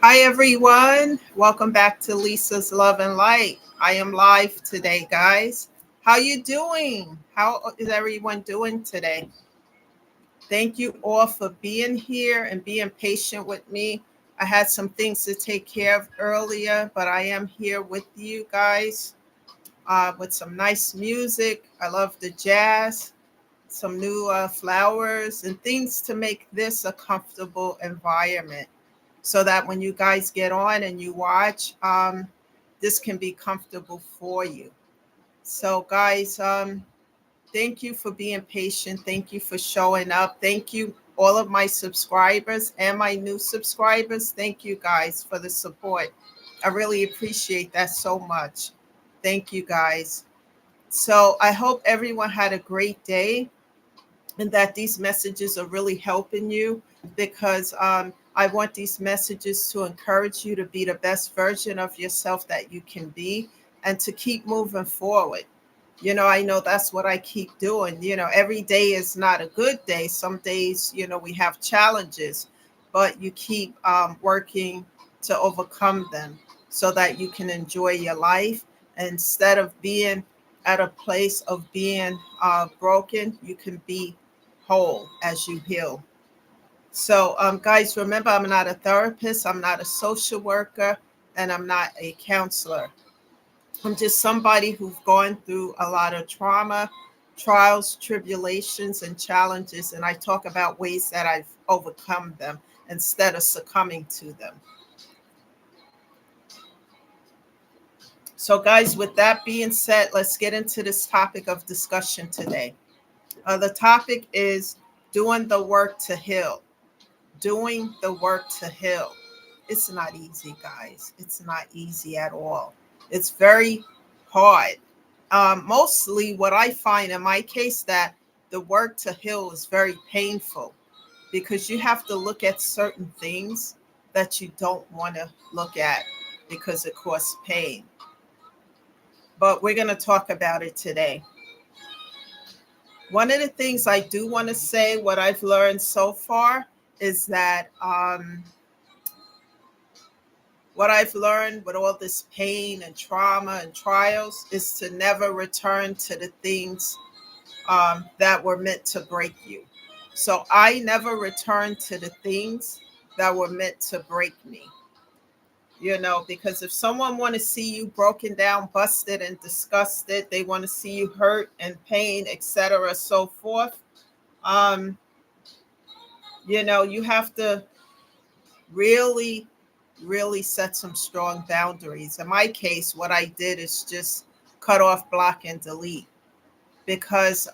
Hi everyone. Welcome back to Lisa's Love and Light. I am live today, guys. How you doing? How is everyone doing today? Thank you all for being here and being patient with me. I had some things to take care of earlier, but I am here with you guys with some nice music. I love the jazz, some new flowers, and things to make this a comfortable environment so that when you guys get on and you watch, this can be comfortable for you. So, guys, thank you for being patient. Thank you for showing up. Thank you, all of my subscribers and my new subscribers. Thank you guys for the support. I really appreciate that so much. Thank you guys. So, I hope everyone had a great day and that these messages are really helping you because I want these messages to encourage you to be the best version of yourself that you can be and to keep moving forward. I know that's what I keep doing. Every day is not a good day. Some days, we have challenges, but you keep working to overcome them so that you can enjoy your life. Instead of being at a place of being broken, you can be whole as you heal. So, guys, remember, I'm not a therapist, I'm not a social worker, and I'm not a counselor. I'm just somebody who's gone through a lot of trauma, trials, tribulations, and challenges, and I talk about ways that I've overcome them instead of succumbing to them. So, guys, with that being said, let's get into this topic of discussion today. The topic is doing the work to heal. Doing the work to heal. It's not easy, guys. It's not easy at all. It's very hard. Mostly what I find in my case that the work to heal is very painful because you have to look at certain things that you don't want to look at because it causes pain. But we're going to talk about it today. One of the things I do want to say, what I've learned so far, is that what I've learned with all this pain and trauma and trials is to never return to the things that were meant to break you. So I never returned to the things that were meant to break me. Because if someone want to see you broken down, busted, and disgusted, they want to see you hurt and pain, etc., so forth. Um, you have to really, really set some strong boundaries. In my case, what I did is just cut off, block, and delete because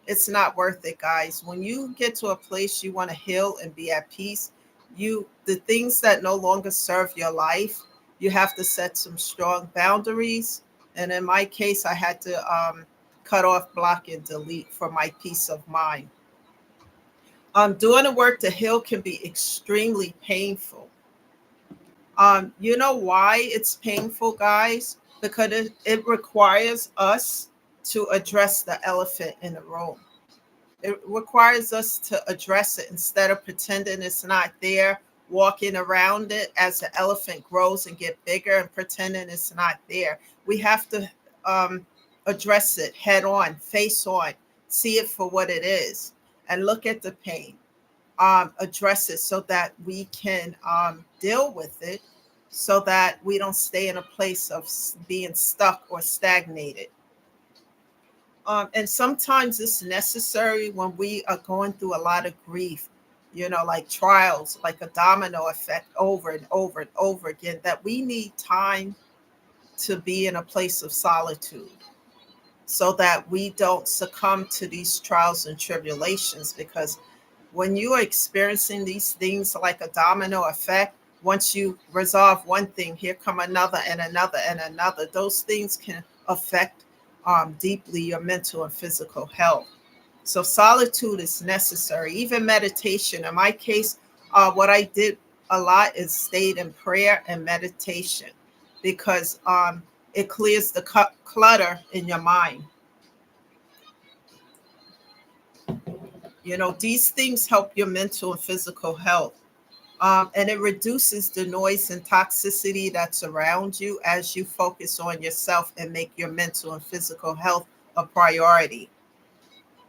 it's not worth it, guys. When you get to a place you want to heal and be at peace, the things that no longer serve your life, you have to set some strong boundaries. And in my case, I had to cut off, block, and delete for my peace of mind. Doing the work to heal can be extremely painful. You know why it's painful, guys? Because it requires us to address the elephant in the room. It requires us to address it instead of pretending it's not there, walking around it as the elephant grows and get bigger and pretending it's not there. We have to address it head on, face on, see it for what it is, and look at the pain. Address it so that we can deal with it, so that we don't stay in a place of being stuck or stagnated. And sometimes it's necessary when we are going through a lot of grief, like trials, like a domino effect over and over and over again, that we need time to be in a place of solitude so that we don't succumb to these trials and tribulations. Because when you are experiencing these things like a domino effect, once you resolve one thing, here come another and another and another. Those things can affect deeply your mental and physical health. So solitude is necessary. Even meditation. In my case, what I did a lot is stayed in prayer and meditation because it clears the clutter in your mind. These things help your mental and physical health. And it reduces the noise and toxicity that's around you as you focus on yourself and make your mental and physical health a priority.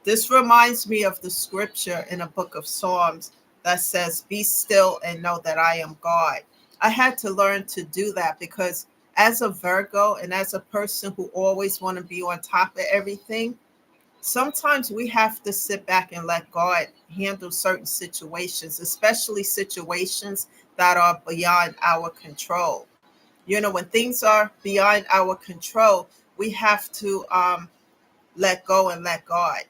This reminds me of the scripture in a book of Psalms that says, "Be still and know that I am God." I had to learn to do that because as a Virgo and as a person who always want to be on top of everything, sometimes we have to sit back and let God handle certain situations, especially situations that are beyond our control. When things are beyond our control, we have to let go and let God.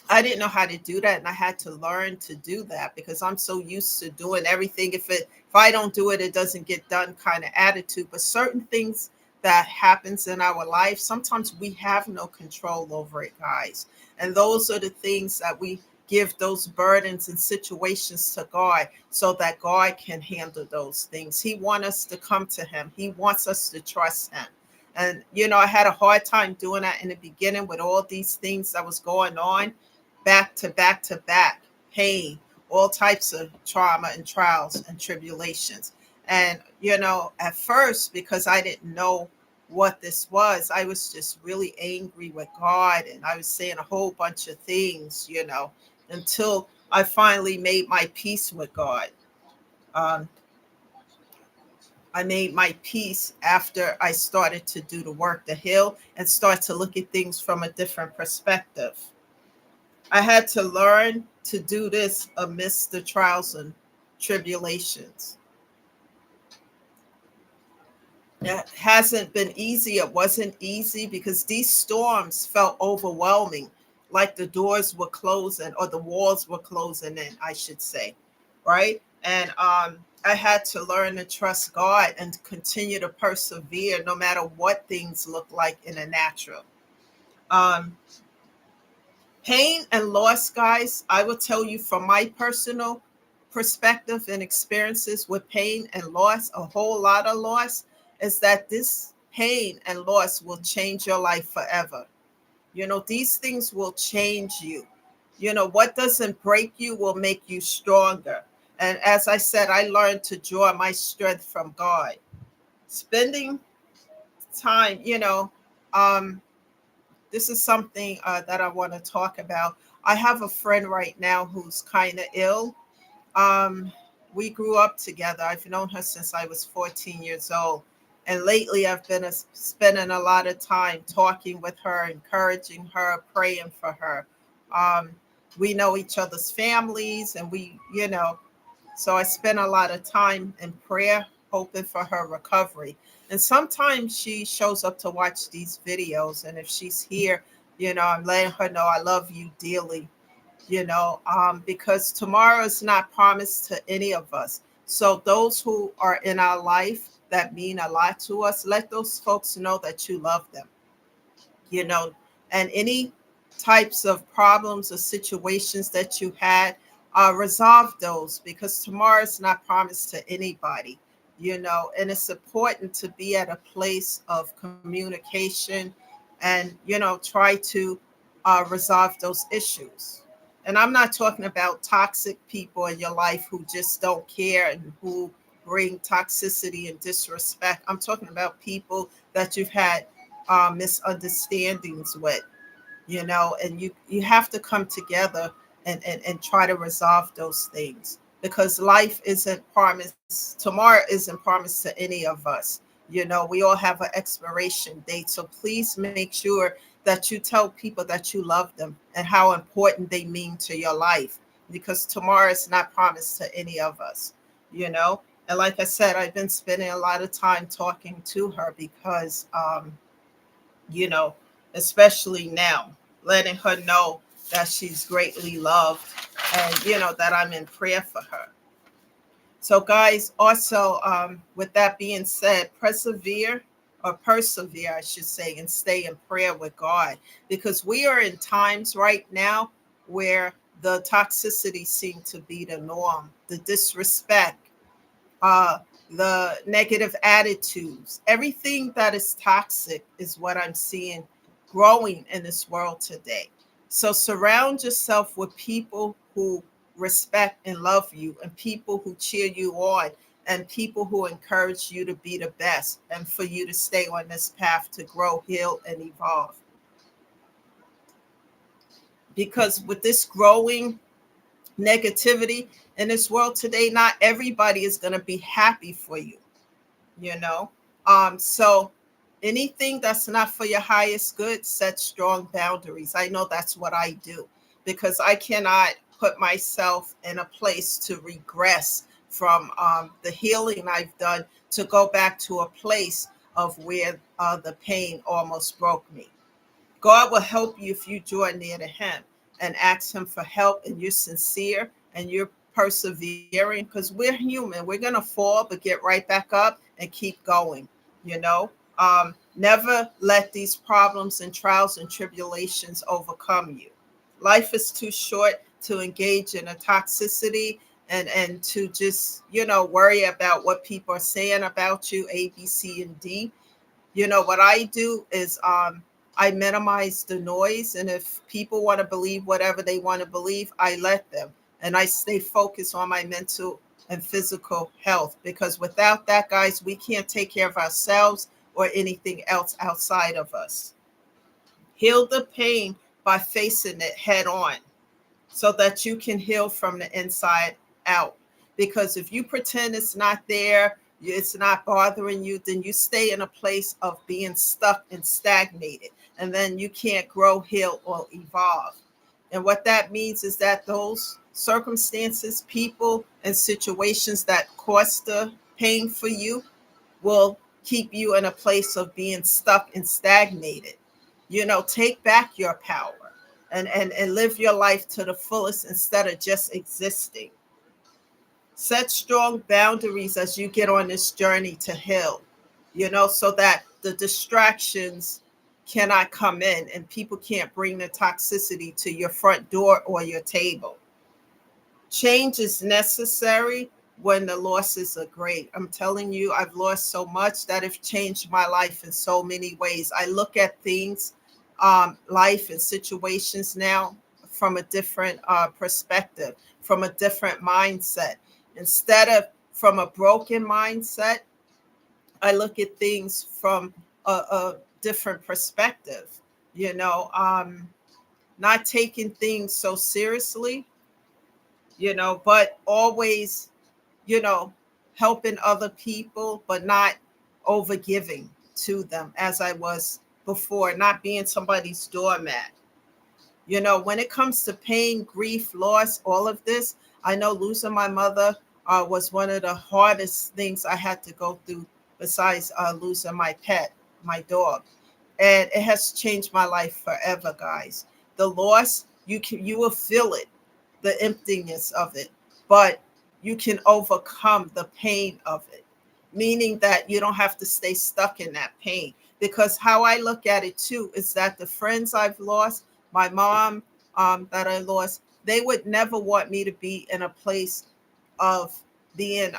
I didn't know how to do that, and I had to learn to do that because I'm so used to doing everything. If I don't do it, it doesn't get done kind of attitude. But certain things that happens in our life, sometimes we have no control over it, guys. And those are the things that we give those burdens and situations to God so that God can handle those things. He wants us to come to Him. He wants us to trust Him. And I had a hard time doing that in the beginning with all these things that was going on back to back to back, pain, all types of trauma and trials and tribulations. And, at first, because I didn't know what this was, I was just really angry with God. And I was saying a whole bunch of things, until I finally made my peace with God. Um, I made my peace after I started to do the work to heal and start to look at things from a different perspective. I had to learn to do this amidst the trials and tribulations. It hasn't been easy. It wasn't easy because these storms felt overwhelming, like the doors were closing or the walls were closing in, I should say. Right. And I had to learn to trust God and continue to persevere no matter what things look like in the natural. Um, Pain and loss, guys, I will tell you from my personal perspective and experiences with pain and loss, a whole lot of loss, is that this pain and loss will change your life forever. These things will change you. What doesn't break you will make you stronger. And as I said, I learned to draw my strength from God. Spending time, um, this is something that I want to talk about. I have a friend right now who's kind of ill. Um, we grew up together. I've known her since I was 14 years old. And lately, I've been spending a lot of time talking with her, encouraging her, praying for her. Um, we know each other's families, and so I spend a lot of time in prayer, hoping for her recovery. And sometimes she shows up to watch these videos. And if she's here, I'm letting her know I love you dearly, because tomorrow is not promised to any of us. So those who are in our life that mean a lot to us, let those folks know that you love them, you know, and any types of problems or situations that you had, resolve those because tomorrow is not promised to anybody, and it's important to be at a place of communication and, try to resolve those issues. And I'm not talking about toxic people in your life who just don't care and who bring toxicity and disrespect. I'm talking about people that you've had misunderstandings with, and you have to come together and try to resolve those things because life isn't promised, tomorrow isn't promised to any of us. We all have an expiration date, so please make sure that you tell people that you love them and how important they mean to your life because tomorrow is not promised to any of us, you know and like I said, I've been spending a lot of time talking to her because you know, especially now, letting her know that she's greatly loved and, that I'm in prayer for her. So, guys, also, with that being said, persevere, I should say, and stay in prayer with God because we are in times right now where the toxicity seems to be the norm, the disrespect, uh, the negative attitudes, everything that is toxic is what I'm seeing growing in this world today. So surround yourself with people who respect and love you, and people who cheer you on, and people who encourage you to be the best, and for you to stay on this path to grow, heal, and evolve. Because with this growing negativity in this world today, not everybody is going to be happy for you, you know. So anything that's not for your highest good, set strong boundaries. I know that's what I do, because I cannot put myself in a place to regress from the healing I've done, to go back to a place of where the pain almost broke me. God will help you if you draw near to him and ask him for help, and you're sincere and you're persevering, because we're human. We're going to fall, but get right back up and keep going, you know. Never let these problems and trials and tribulations overcome you. Life is too short to engage in a toxicity, and to just, worry about what people are saying about you, A, B, C, and D. What I do is I minimize the noise. And if people want to believe whatever they want to believe, I let them. And I stay focused on my mental and physical health, because without that, guys, we can't take care of ourselves or anything else outside of us. Heal the pain by facing it head on, so that you can heal from the inside out. Because if you pretend it's not there, it's not bothering you, then you stay in a place of being stuck and stagnated. And then you can't grow, heal, or evolve. And what that means is that those circumstances, people, and situations that cause the pain for you will keep you in a place of being stuck and stagnated. Take back your power, and live your life to the fullest instead of just existing. Set strong boundaries as you get on this journey to heal, so that the distractions cannot come in and people can't bring the toxicity to your front door or your table. Change is necessary when the losses are great. I'm telling you, I've lost so much that have changed my life in so many ways. I look at things, life and situations now from a different perspective, from a different mindset. Instead of from a broken mindset, I look at things from a different perspective, not taking things so seriously, but always, you know, helping other people, but not over giving to them as I was before, not being somebody's doormat. When it comes to pain, grief, loss, all of this, I know losing my mother was one of the hardest things I had to go through, besides losing my pet, my dog. And it has changed my life forever, guys. The loss, you will feel it, the emptiness of it, but you can overcome the pain of it, meaning that you don't have to stay stuck in that pain. Because how I look at it too is that the friends I've lost, my mom that I lost, they would never want me to be in a place of being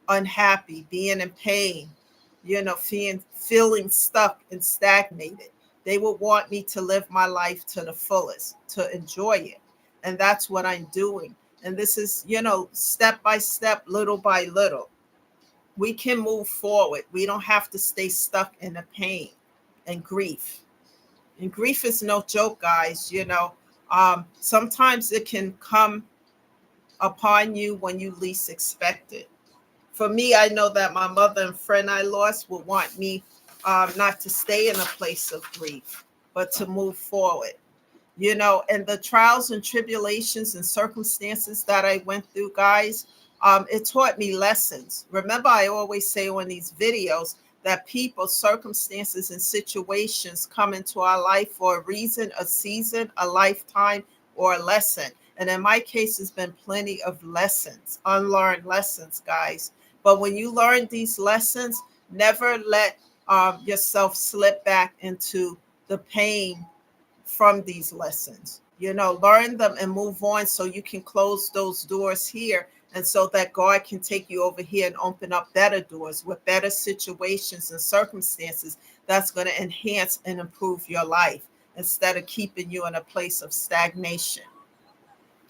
unhappy, being in pain, feeling stuck and stagnated. They would want me to live my life to the fullest, to enjoy it. And that's what I'm doing. And this is, step by step, little by little. We can move forward. We don't have to stay stuck in the pain and grief. And grief is no joke, guys. Sometimes it can come upon you when you least expect it. For me, I know that my mother and friend I lost would want me not to stay in a place of grief, but to move forward. And the trials and tribulations and circumstances that I went through, guys, it taught me lessons. Remember, I always say on these videos that people, circumstances, and situations come into our life for a reason, a season, a lifetime, or a lesson. And in my case, it's been plenty of lessons, unlearned lessons, guys. But when you learn these lessons, never let yourself slip back into the pain from these lessons. Learn them and move on, so you can close those doors here, and so that God can take you over here and open up better doors with better situations and circumstances that's going to enhance and improve your life, instead of keeping you in a place of stagnation.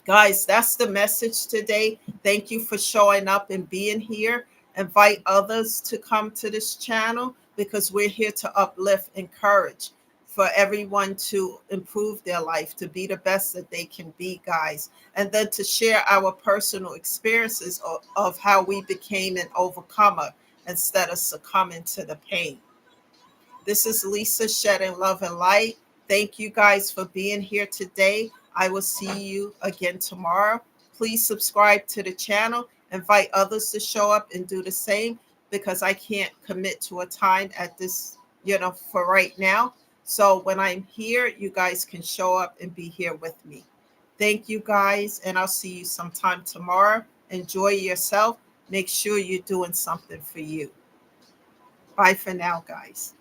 Guys, that's the message today. Thank you for showing up and being here. Invite others to come to this channel because we're here to uplift, encourage for everyone to improve their life, to be the best that they can be, guys. And then to share our personal experiences of how we became an overcomer instead of succumbing to the pain. This is Lisa shedding love and light. Thank you guys for being here today. I will see you again tomorrow. Please subscribe to the channel. Invite others to show up and do the same because I can't commit to a time at this, for right now. So when I'm here, you guys can show up and be here with me. Thank you guys, and I'll see you sometime tomorrow. Enjoy yourself. Make sure you're doing something for you. Bye for now, guys.